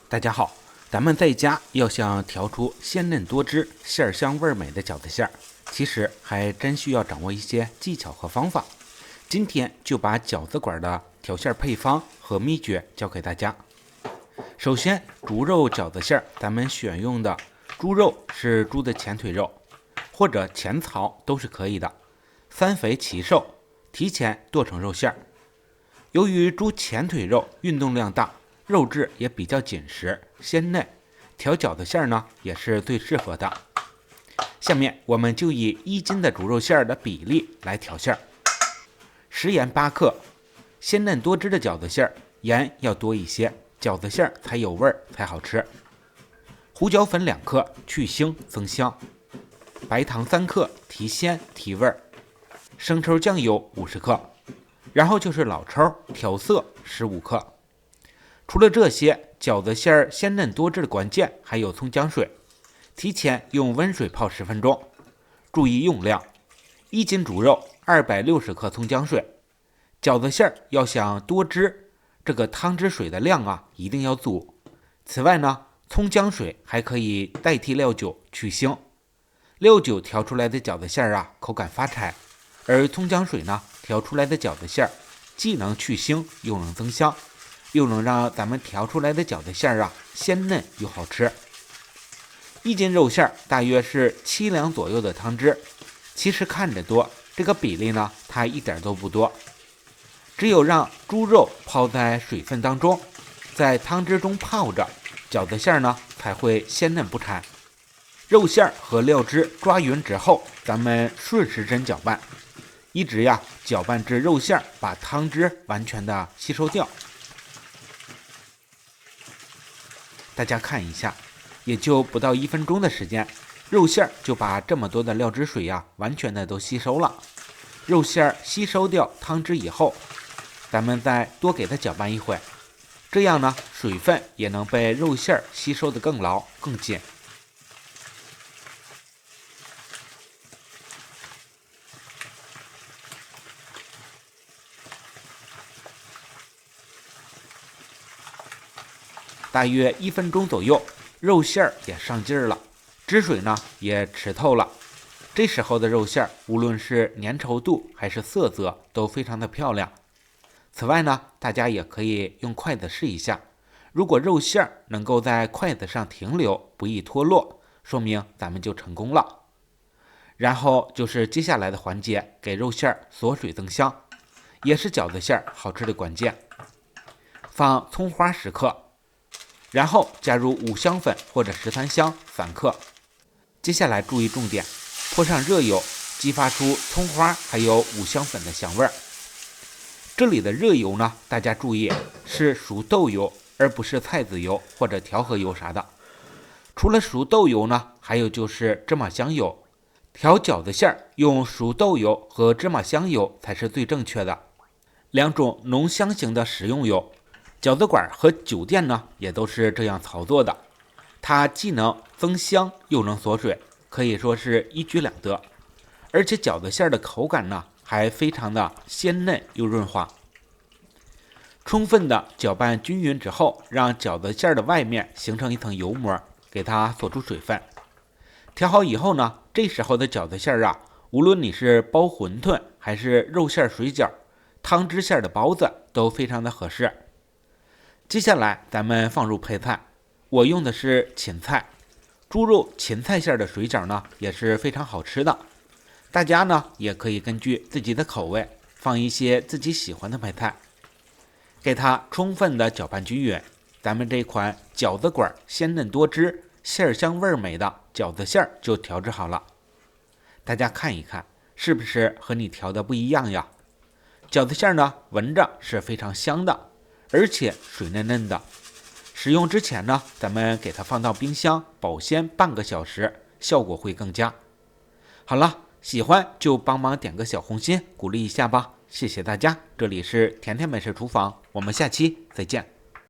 大家好，咱们在家要想调出鲜嫩多汁、馅儿香味美的饺子馅儿，其实还真需要掌握一些技巧和方法。今天就把饺子馆的调馅配方和秘诀教给大家。首先，猪肉饺子馅儿，咱们选用的猪肉是猪的前腿肉，或者前槽都是可以的，三肥七瘦，提前剁成肉馅儿。由于猪前腿肉运动量大，肉质也比较紧实鲜嫩，调饺子馅儿呢也是最适合的。下面我们就以1斤的猪肉馅儿的比例来调馅儿。食盐8克，鲜嫩多汁的饺子馅儿，盐要多一些，饺子馅儿才有味儿，才好吃。胡椒粉2克，去腥增香。白糖3克，提鲜提味儿。生抽酱油50克，然后就是老抽调色15克。除了这些，饺子馅儿鲜嫩多汁的关键还有葱姜水，提前用温水泡10分钟。注意用量：1斤猪肉260克葱姜水。饺子馅儿要想多汁，这个汤汁水的量一定要足。此外呢，葱姜水还可以代替料酒去腥。料酒调出来的饺子馅儿口感发柴，而葱姜水呢调出来的饺子馅儿既能去腥又能增香，又能让咱们调出来的饺子馅儿鲜嫩又好吃。1斤肉馅儿大约是7两左右的汤汁，其实看着多，这个比例呢它一点都不多。只有让猪肉泡在水分当中，在汤汁中泡着，饺子馅儿呢才会鲜嫩不柴。肉馅儿和料汁抓匀之后，咱们顺时针搅拌，一直搅拌至肉馅儿把汤汁完全的吸收掉。大家看一下，也就不到1分钟的时间，肉馅儿就把这么多的料汁水完全的都吸收了。肉馅儿吸收掉汤汁以后，咱们再多给它搅拌一会，这样呢，水分也能被肉馅儿吸收的更牢更紧。大约1分钟左右，肉馅儿也上劲儿了，汁水呢也吃透了。这时候的肉馅儿，无论是粘稠度还是色泽，都非常的漂亮。此外呢，大家也可以用筷子试一下，如果肉馅儿能够在筷子上停留，不易脱落，说明咱们就成功了。然后就是接下来的环节，给肉馅儿锁水增香，也是饺子馅儿好吃的关键。放葱花10克。然后加入五香粉或者13香3克。接下来注意重点，泼上热油，激发出葱花还有五香粉的香味儿。这里的热油呢，大家注意是熟豆油，而不是菜籽油或者调和油啥的。除了熟豆油呢，还有就是芝麻香油。调饺子馅儿用熟豆油和芝麻香油才是最正确的，两种浓香型的食用油。饺子馆和酒店呢也都是这样操作的，它既能增香又能锁水，可以说是一举两得。而且饺子馅的口感呢还非常的鲜嫩又润滑。充分的搅拌均匀之后，让饺子馅的外面形成一层油膜，给它锁住水分。调好以后呢，这时候的饺子馅无论你是包馄饨还是肉馅水饺、汤汁馅的包子都非常的合适。接下来咱们放入配菜，我用的是芹菜，猪肉芹菜馅的水饺呢也是非常好吃的。大家呢也可以根据自己的口味放一些自己喜欢的配菜，给它充分的搅拌均匀，咱们这款饺子馆鲜嫩多汁、馅香味美的饺子馅就调制好了。大家看一看，是不是和你调的不一样呀？饺子馅呢闻着是非常香的，而且水嫩嫩的。使用之前呢，咱们给它放到冰箱保鲜半个小时，效果会更佳。好了，喜欢就帮忙点个小红心鼓励一下吧，谢谢大家。这里是甜甜美食厨房，我们下期再见。